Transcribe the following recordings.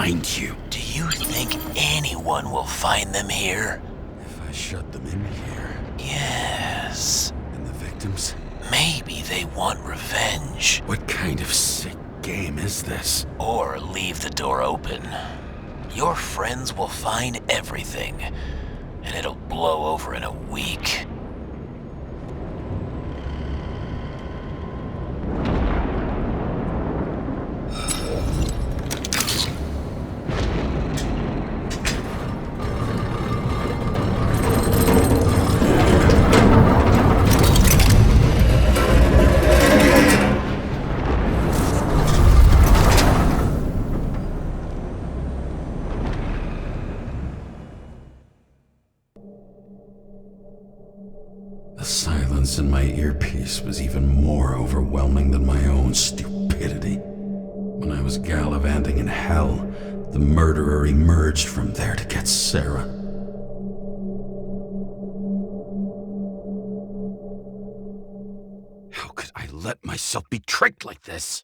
find you. Do you think anyone will find them here? If I shut them in here... Yes. And the victims? Maybe they want revenge. What kind of sick game is this? Or leave the door open. Your friends will find everything, and it'll blow over in a week. The silence in my earpiece was even more overwhelming than my own stupidity. When I was gallivanting in hell, the murderer emerged from there to get Sarah. How could I let myself be tricked like this?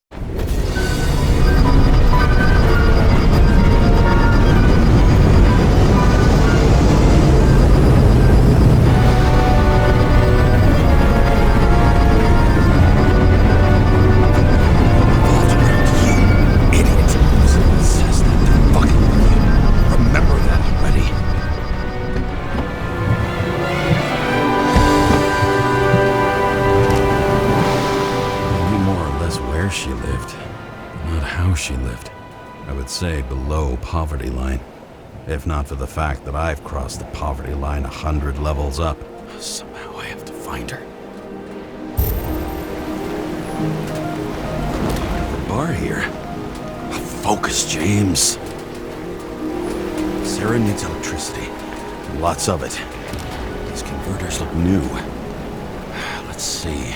She lived, not how she lived. I would say below poverty line, if not for the fact that I've crossed the poverty line 100 levels up. Somehow I have to find her. The bar here. Focus, James. Sarah needs electricity, and lots of it. These converters look new. Let's see.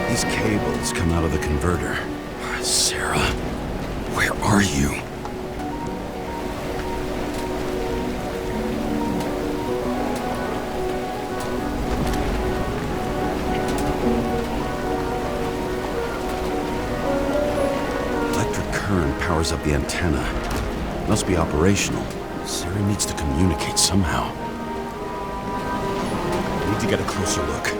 These cables come out of the converter. Sarah, where are you? Electric current powers up the antenna. It must be operational. Sarah needs to communicate somehow. I need to get a closer look.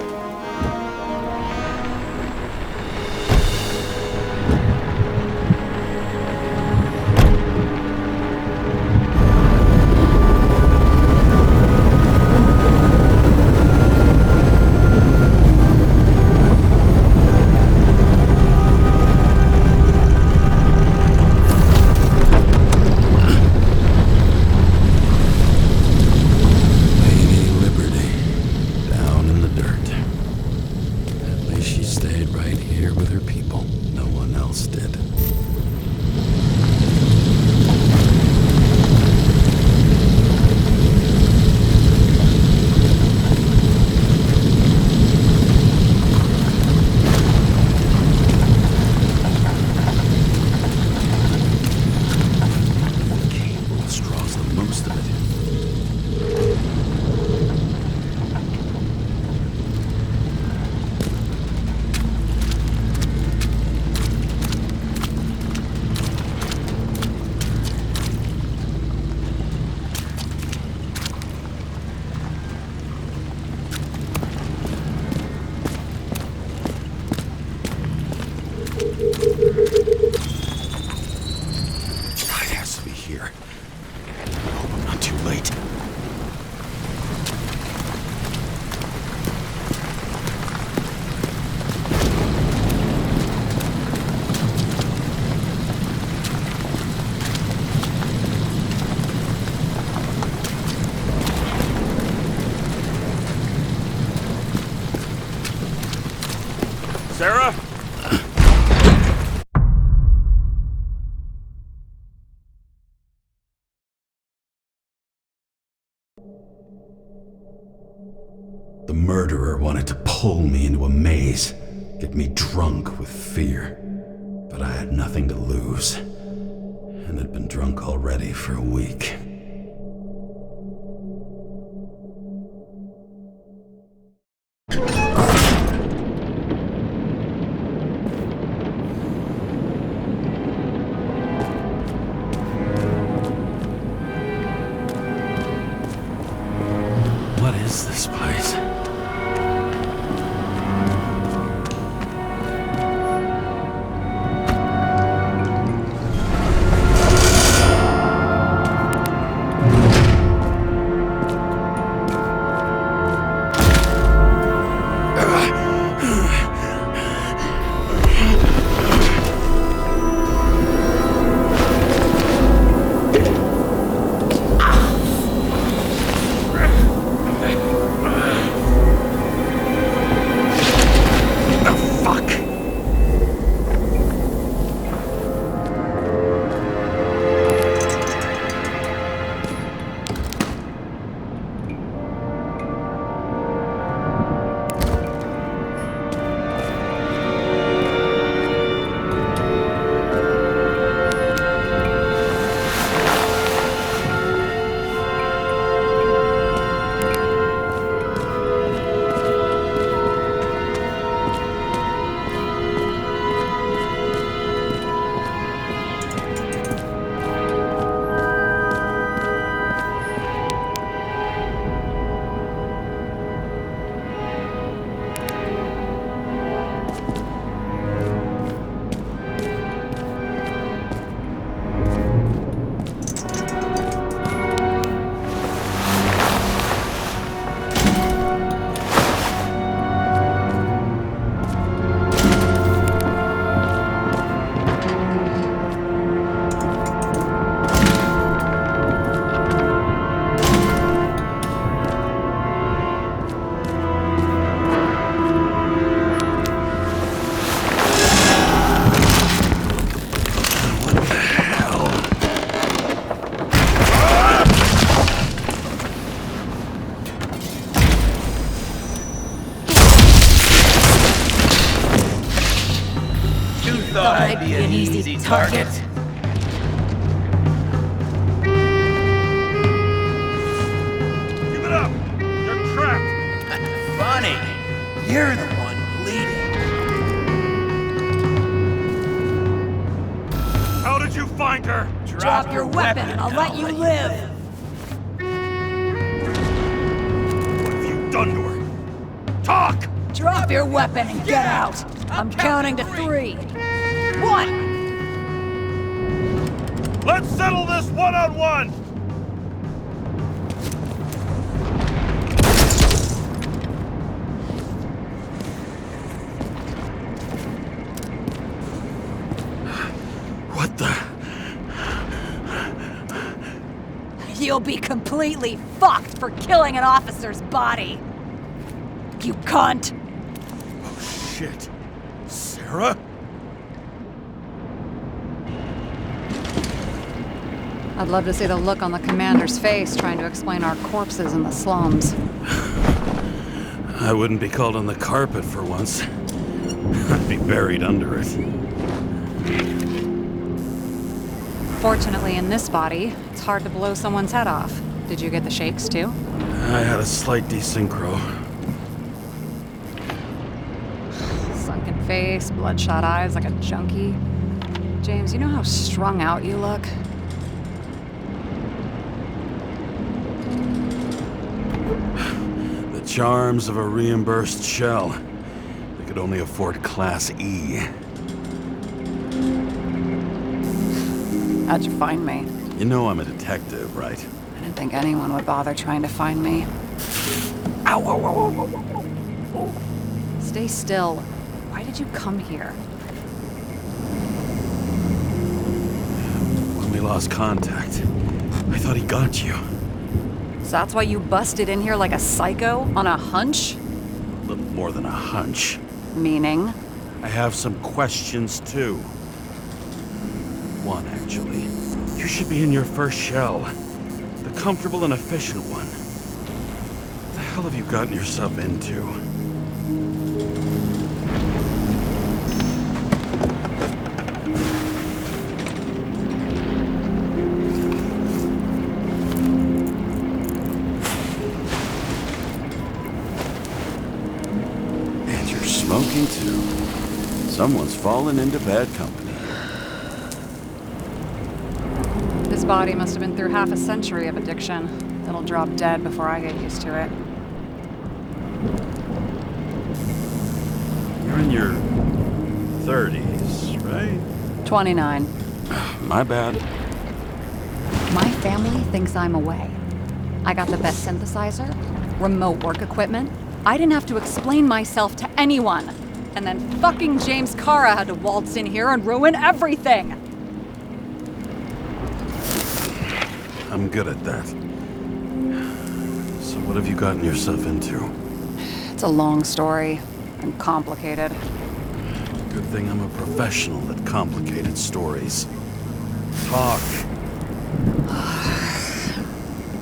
Sarah? The murderer wanted to pull me into a maze, get me drunk with fear. But I had nothing to lose, and had been drunk already for a week. thought I'd be an easy target. Give it up! You're trapped! Funny. You're the one bleeding. How did you find her? Drop your weapon and I'll let you live. What have you done to her? Talk! Drop your weapon and get out. I'm counting to 3. 1. Let's settle this one-on-one! What the? You'll be completely fucked for killing an officer's body. You cunt. Oh, shit. Sarah? I'd love to see the look on the commander's face trying to explain our corpses in the slums. I wouldn't be called on the carpet for once. I'd be buried under it. Fortunately, in this body, it's hard to blow someone's head off. Did you get the shakes too? I had a slight desynchro. Sunken face, bloodshot eyes like a junkie. James, you know how strung out you look? The charms of a reimbursed shell. They could only afford Class E. How'd you find me? You know I'm a detective, right? I didn't think anyone would bother trying to find me. Ow, ow, ow, ow, ow, ow. Stay still. Why did you come here? When we lost contact, I thought he got you. So that's why you busted in here like a psycho on a hunch? A little more than a hunch. Meaning? I have some questions, too. One, actually. You should be in your first shell. The comfortable and efficient one. What the hell have you gotten yourself into? And you're smoking, too. Someone's fallen into bad company. This body must have been through half a century of addiction. It'll drop dead before I get used to it. You're in your 30s, right? 29. My bad. My family thinks I'm away. I got the best synthesizer, remote work equipment. I didn't have to explain myself to anyone. And then fucking James Kara had to waltz in here and ruin everything. I'm good at that. So what have you gotten yourself into? It's a long story and complicated. Good thing I'm a professional at complicated stories. Talk.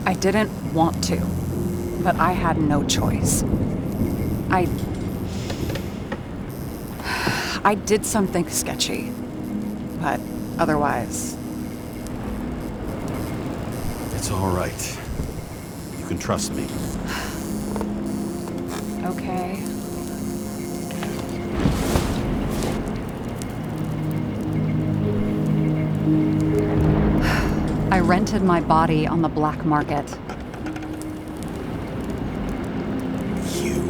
I didn't want to, but I had no choice. I did something sketchy, but otherwise... It's all right. You can trust me. Okay. I rented my body on the black market. You,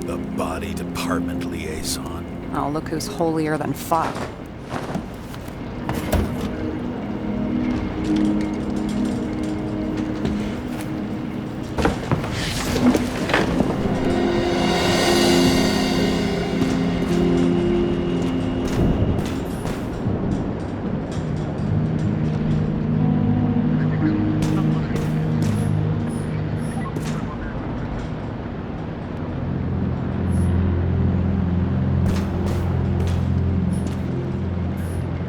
the body department liaison. Oh, look who's holier than fuck.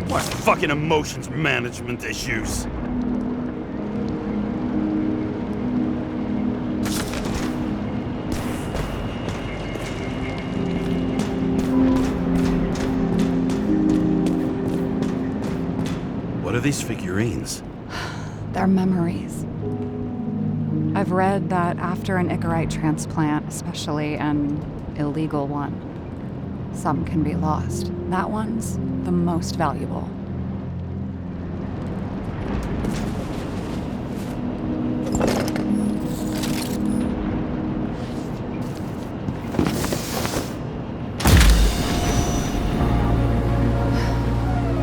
What fucking emotions management issues? are these figurines? They're memories. I've read that after an Icarite transplant, especially an illegal one, some can be lost. That one's the most valuable.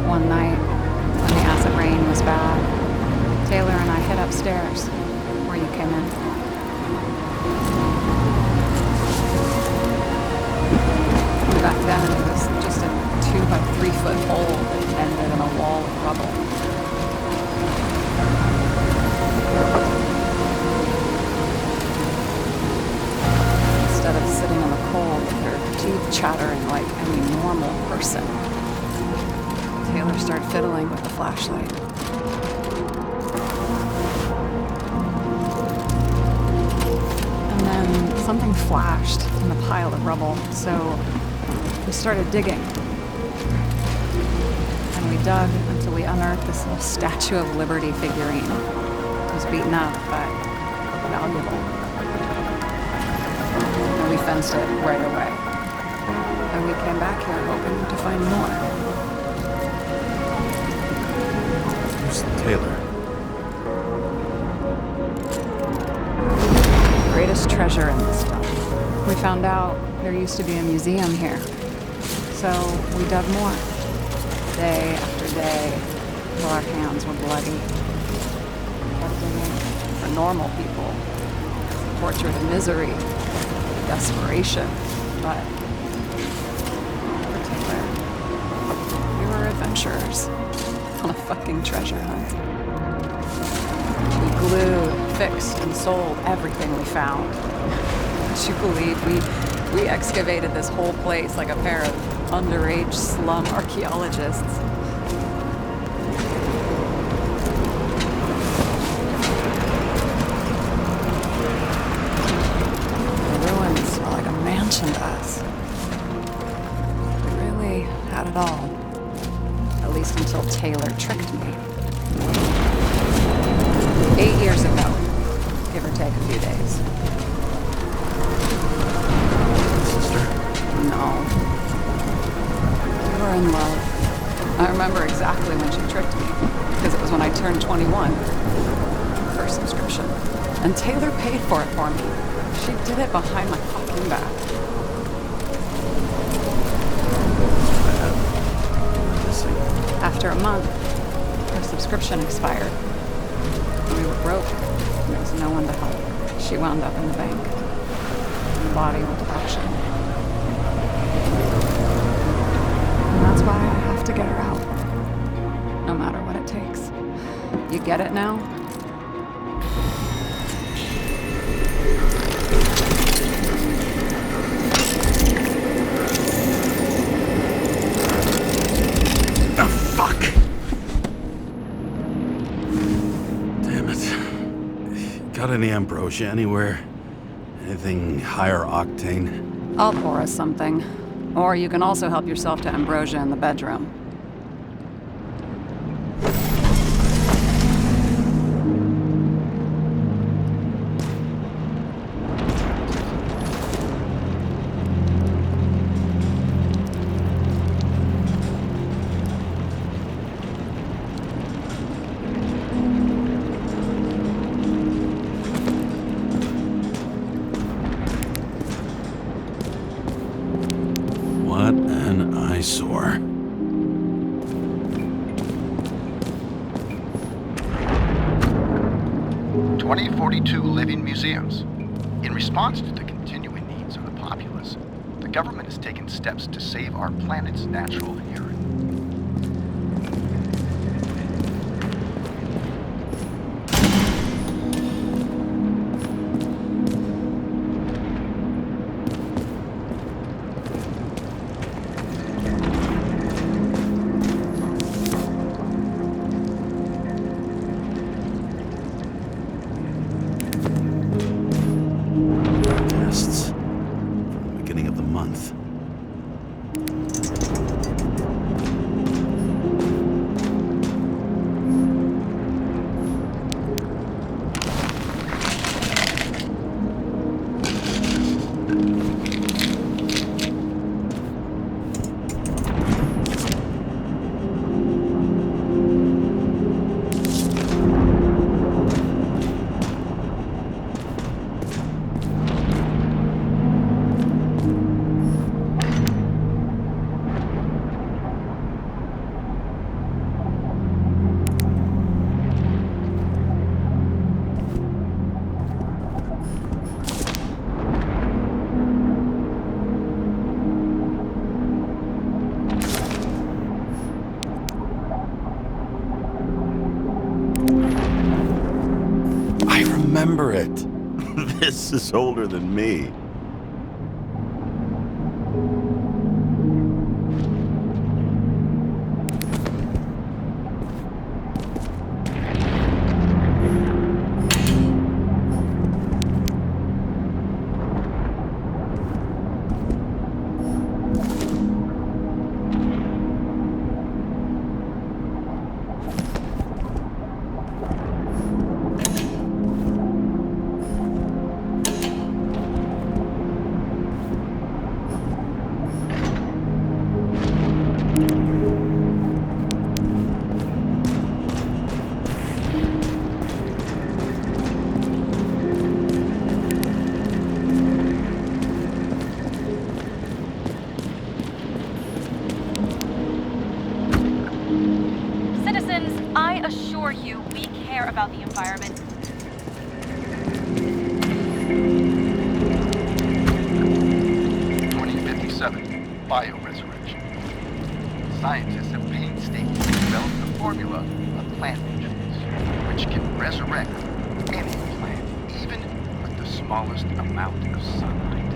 One night, when the acid rain was bad, Taylor and I hid upstairs, where you came in. Back then, it was just a 2 by 3 foot hole that ended in a wall of rubble. Instead of sitting in the cold with her teeth chattering like any normal person, Taylor started fiddling with the flashlight. And then something flashed in the pile of rubble, so we started digging. And we dug until we unearthed this little Statue of Liberty figurine. It was beaten up, but valuable. And we fenced it right away. And we came back here hoping to find more. Who's Taylor? Greatest treasure in this stuff. We found out there used to be a museum here. So we dug more. Day after day, till our hands were bloody. Kept digging for normal people. Torture to misery. Desperation. But for Taylor, we were adventurers on a fucking treasure hunt. We glued, fixed, and sold everything we found. Would you believe we excavated this whole place like a pair of underage slum archaeologists? The ruins were like a mansion to us. We really had it all. At least until Taylor tricked me. 8 years ago, give or take a few days. Sister? No. We were in love. I remember exactly when she tricked me, because it was when I turned 21. First subscription. And Taylor paid for it for me. She did it behind my fucking back. Missing. After a month, her subscription expired. We were broke. There was no one to help. She wound up in the bank. The body went to auction. And that's why I have to get her out. No matter what it takes. You get it now? Oh, fuck! Damn it. Got any ambrosia anywhere? Anything higher octane? I'll pour us something. Or you can also help yourself to ambrosia in the bedroom. What an eyesore. "2042 living museums. In response to the continuing needs of the populace, the government has taken steps to save our planet's natural inheritance. Tests. From the beginning of the month. remember it. This is older than me. Citizens, I assure you we care about the environment. 2057, bioresurrection. Scientists have painstakingly developed the formula of plant nutrients, which can resurrect any plant, even with the smallest amount of sunlight.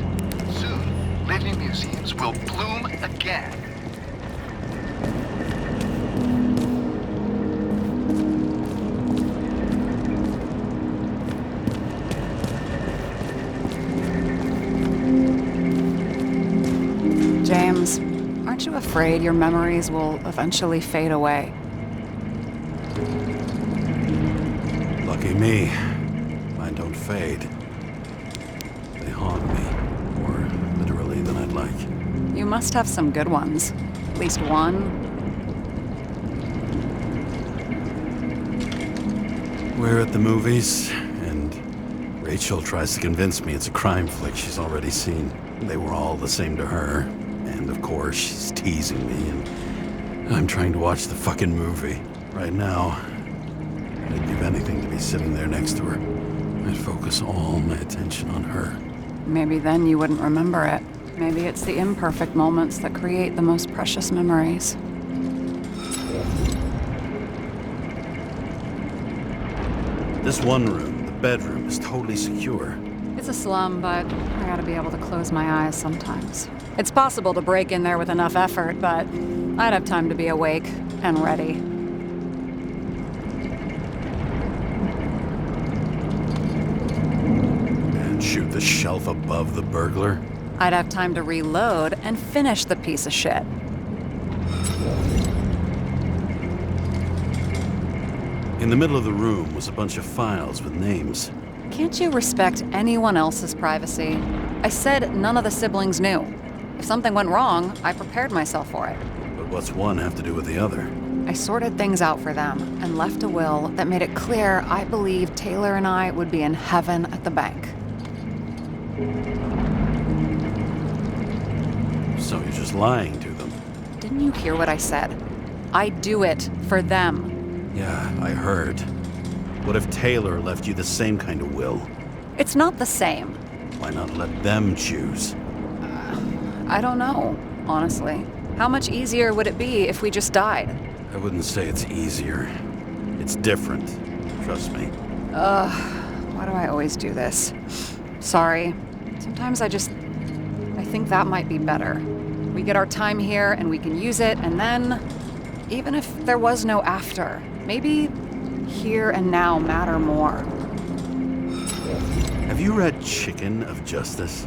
Soon, living museums will bloom again. James, aren't you afraid your memories will eventually fade away? Lucky me. Mine don't fade. They haunt me. More literally than I'd like. You must have some good ones. At least one. We're at the movies, and Rachel tries to convince me it's a crime flick she's already seen. They were all the same to her. And of course, she's teasing me, and I'm trying to watch the fucking movie. Right now, I'd give anything to be sitting there next to her. I'd focus all my attention on her. Maybe then you wouldn't remember it. Maybe it's the imperfect moments that create the most precious memories. This one room, the bedroom, is totally secure. It's a slum, but I gotta be able to close my eyes sometimes. It's possible to break in there with enough effort, but I'd have time to be awake and ready. And shoot the shelf above the burglar. I'd have time to reload and finish the piece of shit. In the middle of the room was a bunch of files with names. Can't you respect anyone else's privacy? I said none of the siblings knew. If something went wrong, I prepared myself for it. But what's one have to do with the other? I sorted things out for them and left a will that made it clear I believed Taylor and I would be in heaven at the bank. So you're just lying to them. Didn't you hear what I said? I do it for them. Yeah, I heard. What if Taylor left you the same kind of will? It's not the same. Why not let them choose? I don't know, honestly. How much easier would it be if we just died? I wouldn't say it's easier. It's different. Trust me. Why do I always do this? Sorry. Sometimes I think that might be better. We get our time here and we can use it, and then, even if there was no after, maybe here and now matter more. Have you read Chicken of Justice?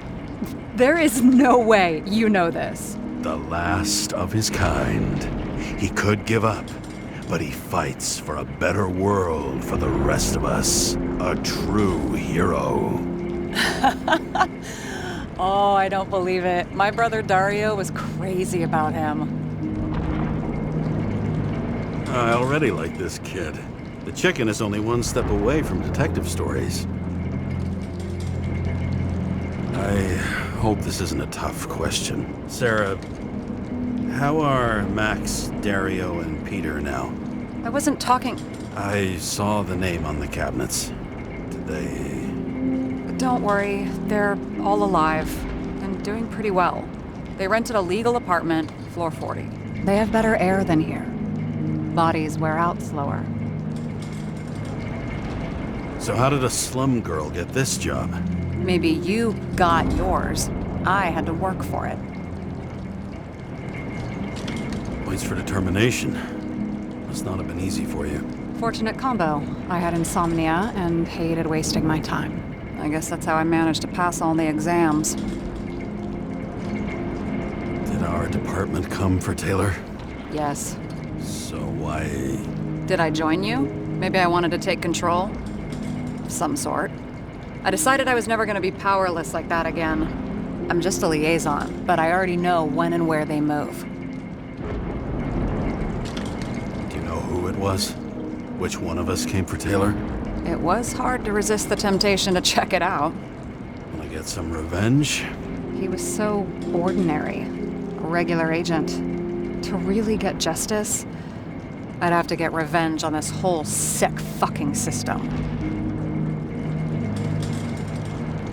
There is no way you know this. The last of his kind. He could give up, but he fights for a better world for the rest of us. A true hero. Oh, I don't believe it. My brother Dario was crazy about him. I already like this kid. The chicken is only one step away from detective stories. I hope this isn't a tough question. Sarah, how are Max, Dario, and Peter now? I wasn't talking. I saw the name on the cabinets. Did they... Don't worry, they're all alive and doing pretty well. They rented a legal apartment, floor 40. They have better air than here. Bodies wear out slower. So how did a slum girl get this job? Maybe you got yours. I had to work for it. Points for determination. Must not have been easy for you. Fortunate combo. I had insomnia and hated wasting my time. I guess that's how I managed to pass all the exams. Did our department come for Taylor? Yes. So why... Did I join you? Maybe I wanted to take control? Of some sort. I decided I was never going to be powerless like that again. I'm just a liaison, but I already know when and where they move. Do you know who it was? Which one of us came for Taylor? It was hard to resist the temptation to check it out. Wanna get some revenge? He was so ordinary. A regular agent. To really get justice, I'd have to get revenge on this whole sick fucking system.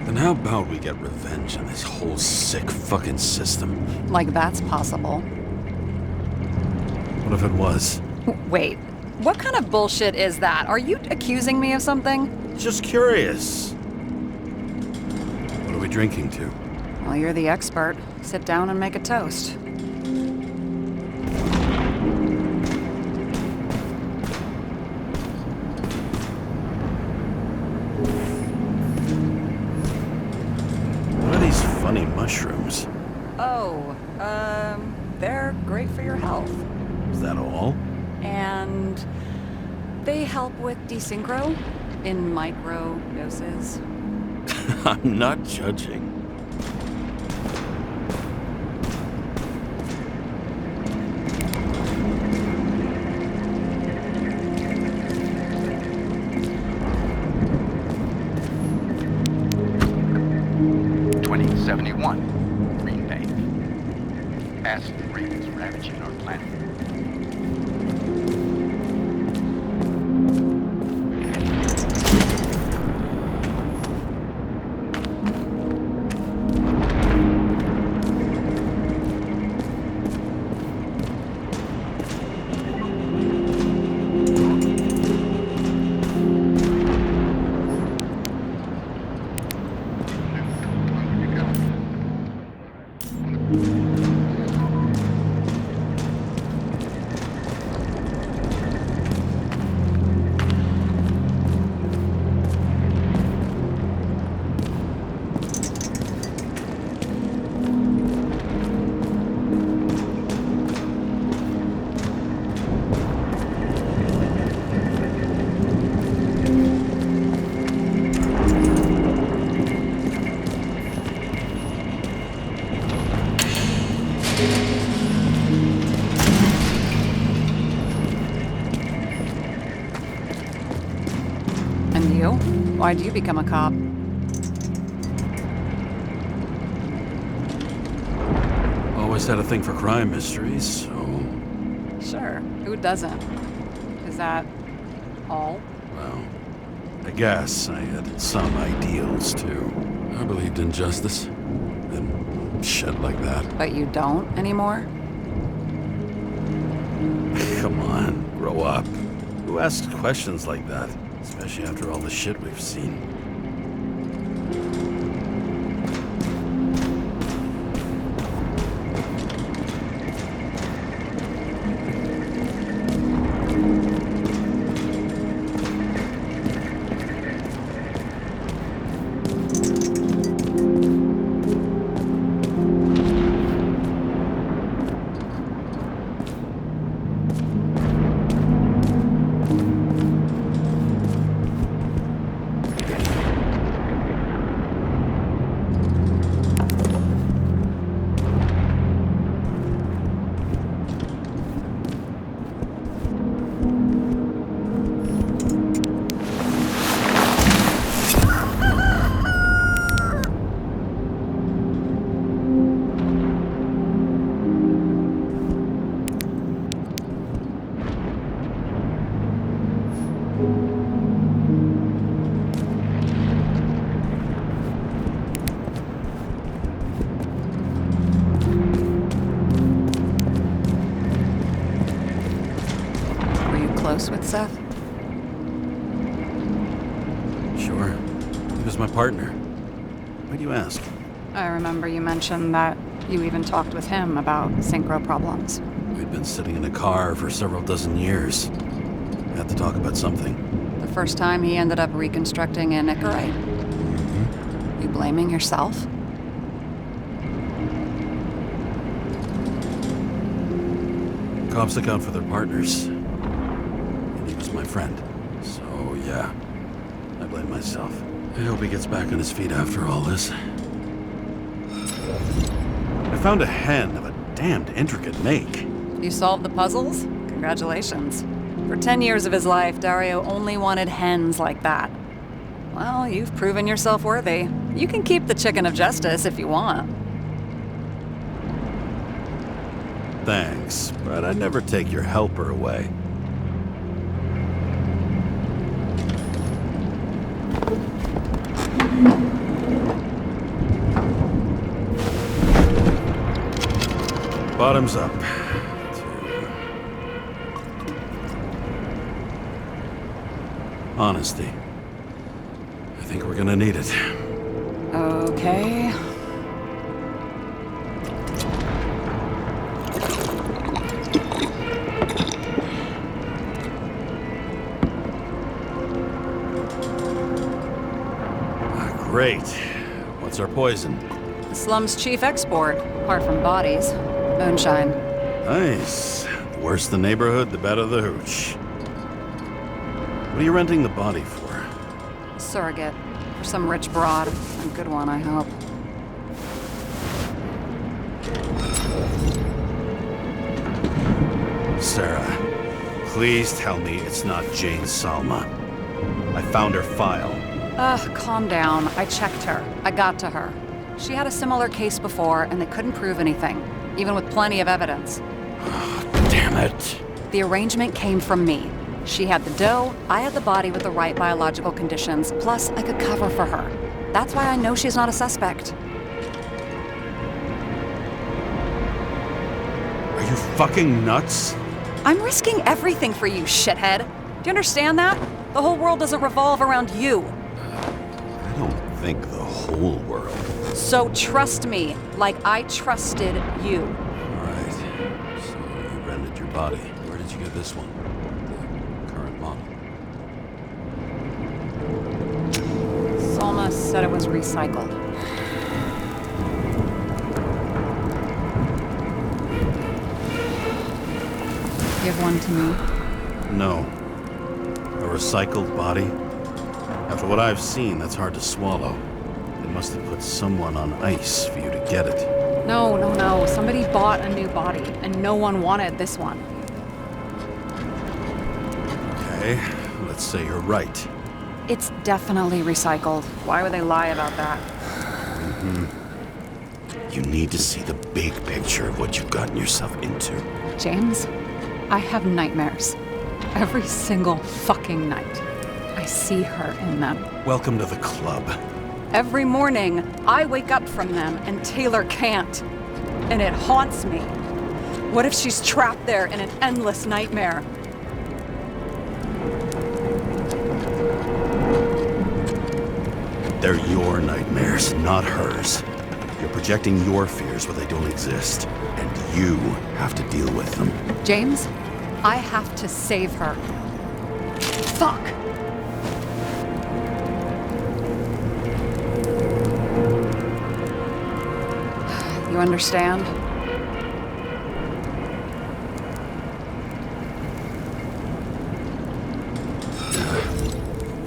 Then how about we get revenge on this whole sick fucking system? Like that's possible. What if it was? Wait, what kind of bullshit is that? Are you accusing me of something? Just curious. What are we drinking to? Well, you're the expert. Sit down and make a toast. What are these funny mushrooms? Oh, they're great for your health. Is that all? And they help with desynchro in micro doses. I'm not judging. Green Bay. Acid rain is ravaging our planet. And you? Why'd you become a cop? Always had a thing for crime mysteries, so... Sure, who doesn't? Is that all? Well, I guess I had some ideals, too. I believed in justice. And shit like that. But you don't anymore? Come on, grow up. Who asks questions like that? Especially after all the shit we've seen. Were you close with Seth? my partner. Why do you ask? I remember you mentioned that you even talked with him about synchro problems. We'd been sitting in a car for several dozen years. Had to talk about something. The first time he ended up reconstructing an Icarite. You blaming yourself? Cops look out for their partners. And he was my friend. So, yeah. I blame myself. I hope he gets back on his feet after all this. I found a hen of a damned intricate make. You solved the puzzles? Congratulations. For 10 years of his life, Dario only wanted hens like that. Well, you've proven yourself worthy. You can keep the chicken of justice if you want. Thanks, but I'd never take your helper away. Bottoms up. Honesty. I think we're gonna need it. Okay. Great. What's our poison? The slum's chief export, apart from bodies. Moonshine. Nice. The worse the neighborhood, the better the hooch. What are you renting the body for? Surrogate. For some rich broad. A good one, I hope. Sarah, please tell me it's not Jane Salma. I found her file. Calm down. I checked her. I got to her. She had a similar case before, and they couldn't prove anything, even with plenty of evidence. Damn it. The arrangement came from me. She had the dough, I had the body with the right biological conditions, plus I could cover for her. That's why I know she's not a suspect. Are you fucking nuts? I'm risking everything for you, shithead. Do you understand that? The whole world doesn't revolve around you. I don't think the whole world. So trust me, like I trusted you. All right. So you rented your body. Where did you get this one? The current model. Salma said it was recycled. Give one to me. No. A recycled body? After what I've seen, that's hard to swallow. They must have put someone on ice for you to get it. No. Somebody bought a new body, and no one wanted this one. Okay, let's say you're right. It's definitely recycled. Why would they lie about that? You need to see the big picture of what you've gotten yourself into. James, I have nightmares. Every single fucking night. I see her in them. Welcome to the club. Every morning, I wake up from them and Taylor can't. And it haunts me. What if she's trapped there in an endless nightmare? They're your nightmares, not hers. You're projecting your fears where they don't exist, and you have to deal with them. James, I have to save her. Fuck! You understand?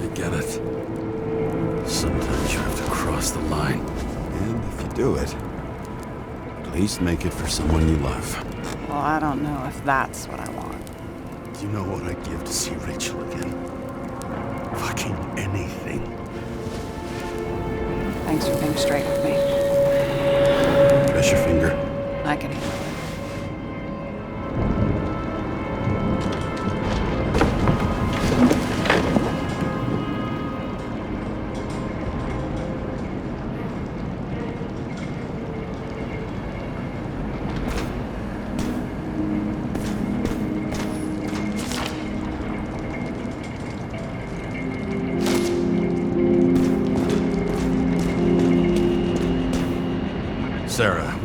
I get it. Sometimes you have to cross the line. And if you do it, at least make it for someone you love. Well, I don't know if that's what I want. Do you know what I'd give to see Rachel again? Fucking anything. Thanks for being straight with me. Press your finger. I can handle it.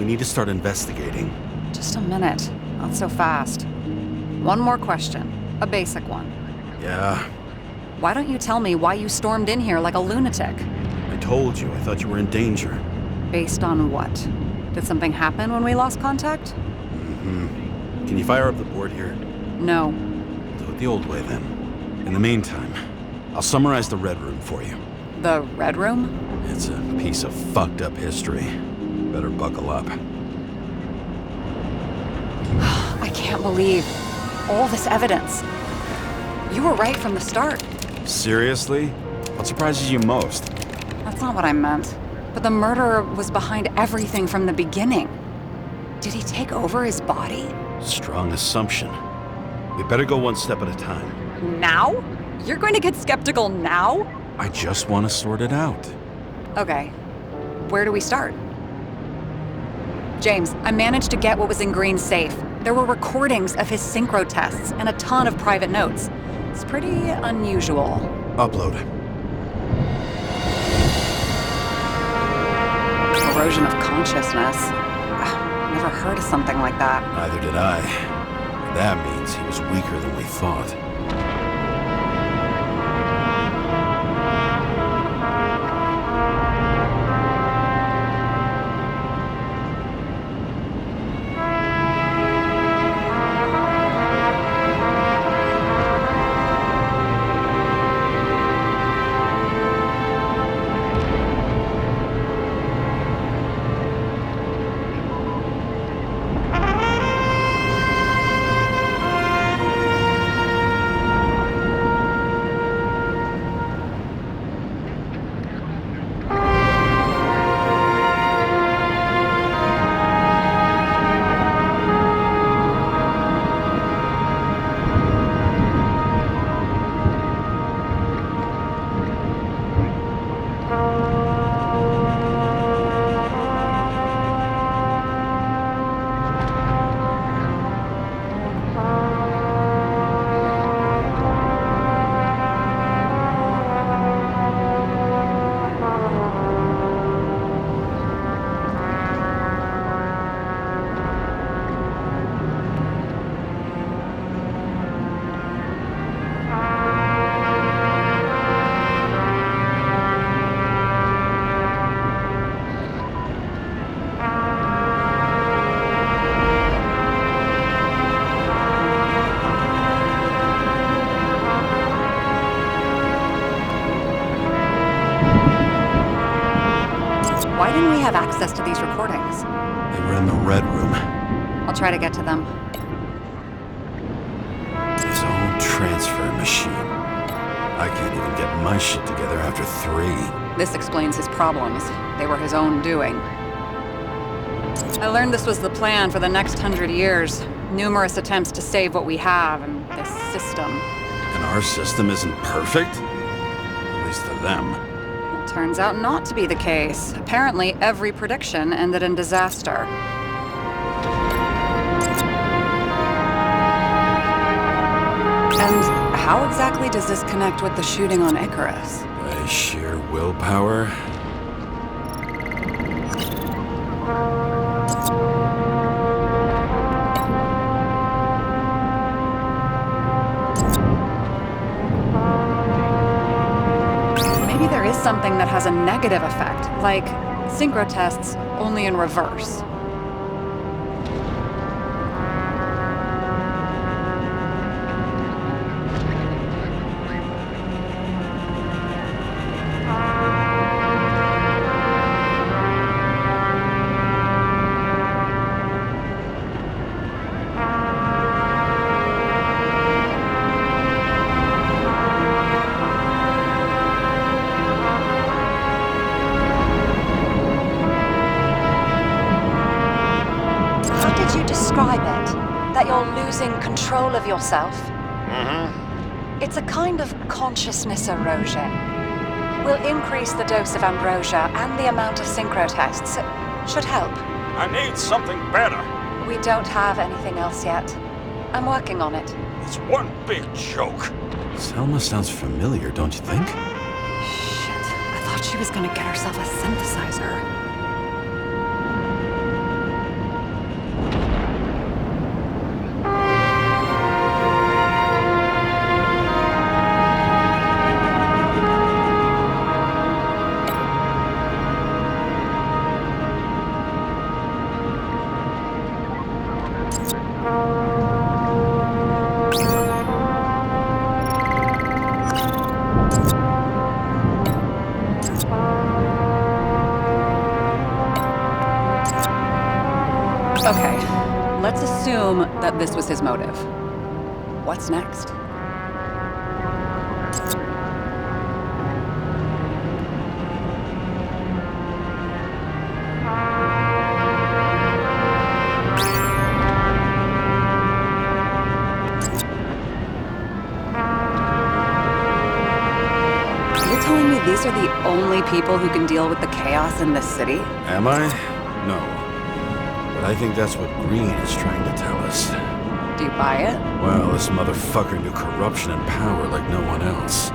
need to start investigating. Just a minute. Not so fast. One more question. A basic one. Yeah, Why don't you tell me why you stormed in here like a lunatic? I told you, I thought you were in danger. Based on what? Did something happen when we lost contact? Can you fire up the board here? No. Do it the old way then. In the meantime, I'll summarize the Red Room for you. The Red Room? It's a piece of fucked up history. Better buckle up. I can't believe all this evidence. You were right from the start. Seriously? What surprises you most? That's not what I meant. But the murderer was behind everything from the beginning. Did he take over his body? Strong assumption. We better go one step at a time. Now? You're going to get skeptical now? I just want to sort it out. Okay. Where do we start? James, I managed to get what was in Green's safe. There were recordings of his synchro tests and a ton of private notes. It's pretty unusual. Upload. Erosion of consciousness. Never heard of something like that. Neither did I. That means he was weaker than we thought. Why didn't we have access to these recordings? They were in the Red Room. I'll try to get to them. His own transfer machine. I can't even get my shit together after 3. This explains his problems. They were his own doing. I learned this was the plan for the next 100 years. Numerous attempts to save what we have and this system. And our system isn't perfect? At least to them. Turns out not to be the case. Apparently, every prediction ended in disaster. And how exactly does this connect with the shooting on Icarus? By sheer willpower? Maybe there is something that has a negative effect, like synchro tests, only in reverse. Describe it, that you're losing control of yourself. It's a kind of consciousness erosion. We'll increase the dose of ambrosia and the amount of synchro tests. Should help. I need something better. We don't have anything else yet. I'm working on it. It's one big joke. Selma sounds familiar, don't you think? Shit, I thought she was gonna get herself a synthesizer. Let's assume that this was his motive. What's next? You're telling me these are the only people who can deal with the chaos in this city? Am I? No. But I think that's what Green is trying to tell us. Do you buy it? Well, this motherfucker knew corruption and power like no one else.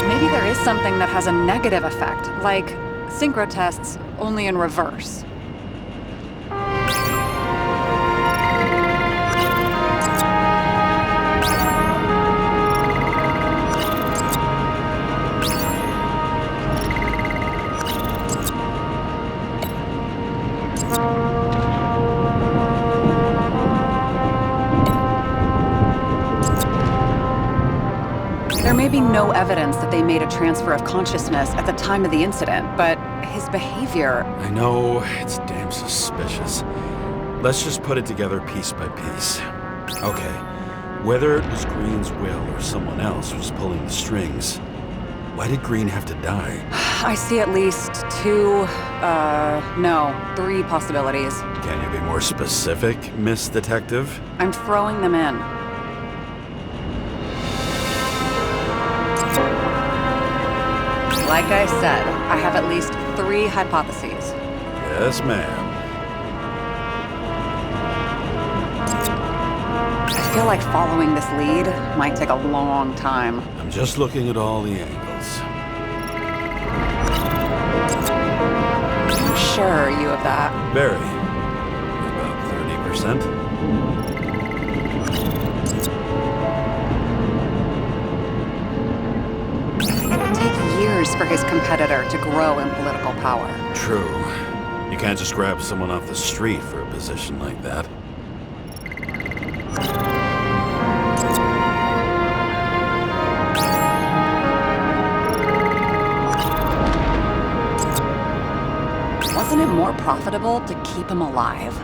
Maybe there is something that has a negative effect, like synchro tests, only in reverse. There may be no evidence that they made a transfer of consciousness at the time of the incident, but his behavior... I know, it's damn suspicious. Let's just put it together piece by piece. Okay, whether it was Green's will or someone else was pulling the strings, why did Green have to die? I see at least three possibilities. Can you be more specific, Miss Detective? I'm throwing them in. Like I said, I have at least three hypotheses. Yes, ma'am. I feel like following this lead might take a long time. I'm just looking at all the angles. I'm sure you have that. Very. About 30%. It would take years for his competitor to grow in political power. True. You can't just grab someone off the street for a position like that. Wasn't it more profitable to keep him alive?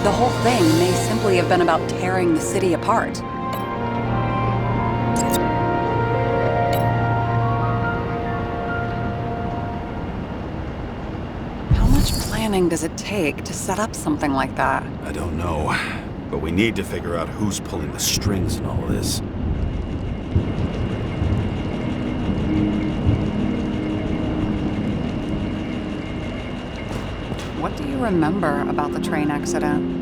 The whole thing may simply have been about tearing the city apart. How much planning does it take to set up something like that? I don't know, but we need to figure out who's pulling the strings in all of this. What do you remember about the train accident?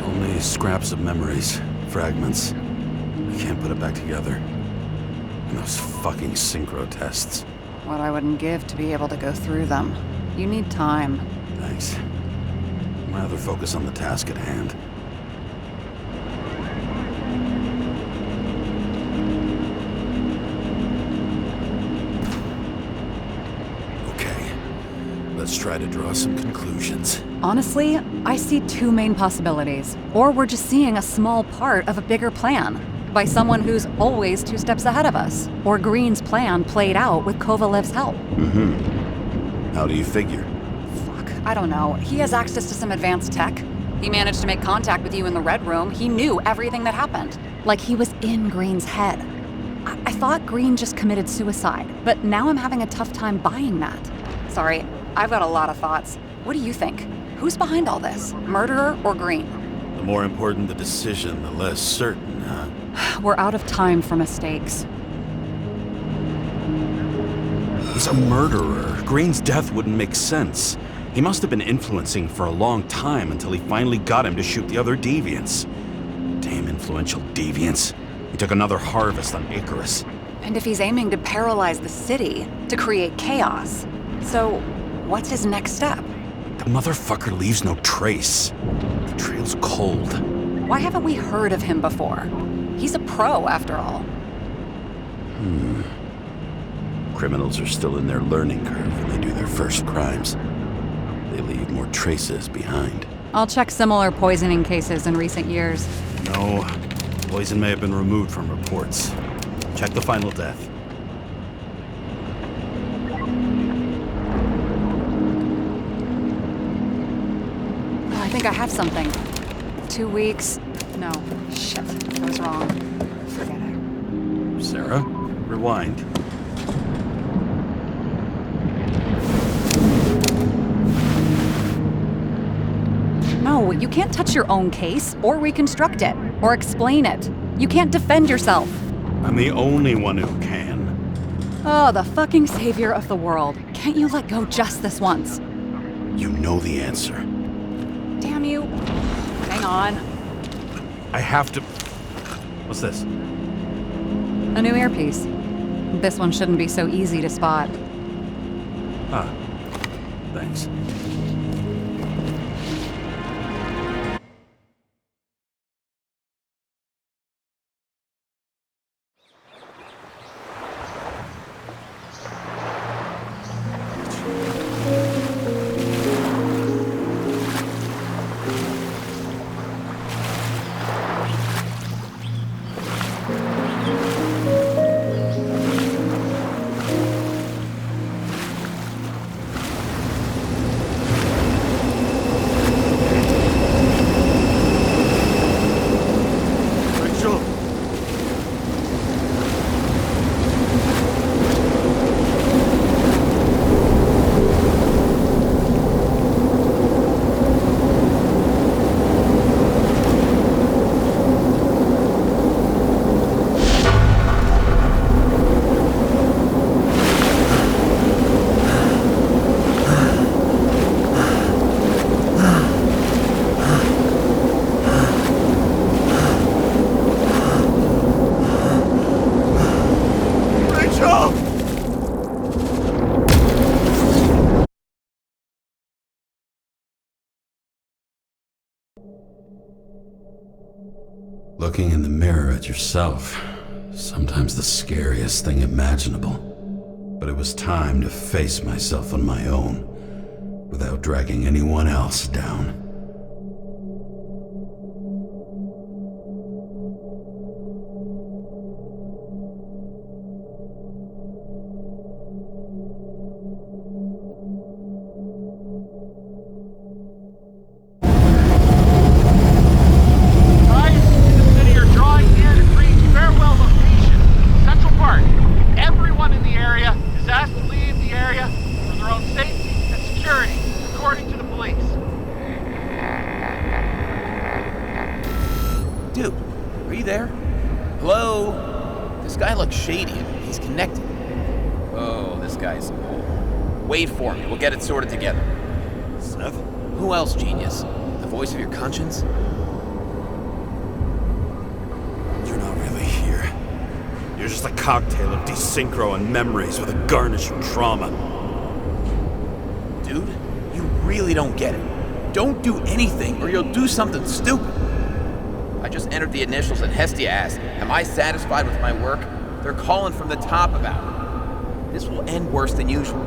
Only scraps of memories, fragments. I can't put it back together. And those fucking synchro tests. What I wouldn't give to be able to go through them. You need time. Thanks. I'd rather focus on the task at hand. Let's try to draw some conclusions. Honestly, I see two main possibilities. Or we're just seeing a small part of a bigger plan by someone who's always 2 steps ahead of us. Or Green's plan played out with Kovalev's help. How do you figure? Fuck, I don't know. He has access to some advanced tech. He managed to make contact with you in the Red Room. He knew everything that happened. Like he was in Green's head. I thought Green just committed suicide, but now I'm having a tough time buying that. Sorry, I've got a lot of thoughts. What do you think? Who's behind all this? Murderer or Green? The more important the decision, the less certain, huh? We're out of time for mistakes. He's a murderer. Green's death wouldn't make sense. He must have been influencing for a long time until he finally got him to shoot the other deviants. Damn influential deviants. He took another harvest on Icarus. And if he's aiming to paralyze the city, to create chaos, so what's his next step? The motherfucker leaves no trace. trail's cold. Why haven't we heard of him before? He's a pro, after all. Criminals are still in their learning curve when they do their first crimes. They leave more traces behind. I'll check similar poisoning cases in recent years. No, poison may have been removed from reports. Check the final death. Oh, I think I have something. 2 weeks. No, shit. I was wrong. Forget it. Sarah, rewind. No, you can't touch your own case, or reconstruct it, or explain it. You can't defend yourself. I'm the only one who can. Oh, the fucking savior of the world. Can't you let go just this once? You know the answer. Damn you. Hang on. I have to... What's this? A new earpiece. This one shouldn't be so easy to spot. Ah, thanks. Looking in the mirror at yourself, sometimes the scariest thing imaginable. But it was time to face myself on my own, without dragging anyone else down. Dude, are you there? Hello? This guy looks shady. He's connected. Oh, this guy's... Wait for me. We'll get it sorted together. Seth? Who else, genius? The voice of your conscience? You're not really here. You're just a cocktail of desynchro and memories with a garnish of trauma. Dude, you really don't get it. Don't do anything or you'll do something stupid. I just entered the initials and Hestia asked, am I satisfied with my work? They're calling from the top about it. This will end worse than usual.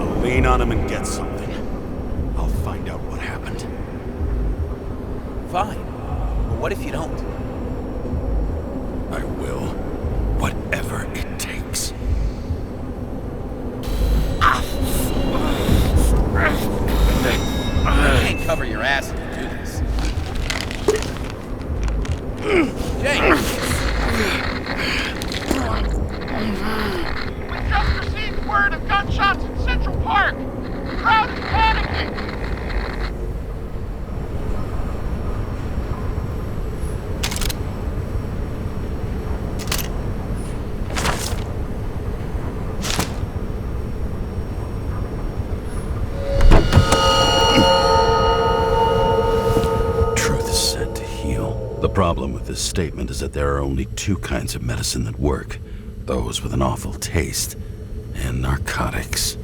I'll lean on him and get something. I'll find out what happened. Fine. But what if you don't? I will. Whatever it takes. You can't cover your ass if you do this. James! We just received word of gunshots in Central Park. The crowd is panicking. The problem with this statement is that there are only two kinds of medicine that work. Those with an awful taste, and narcotics.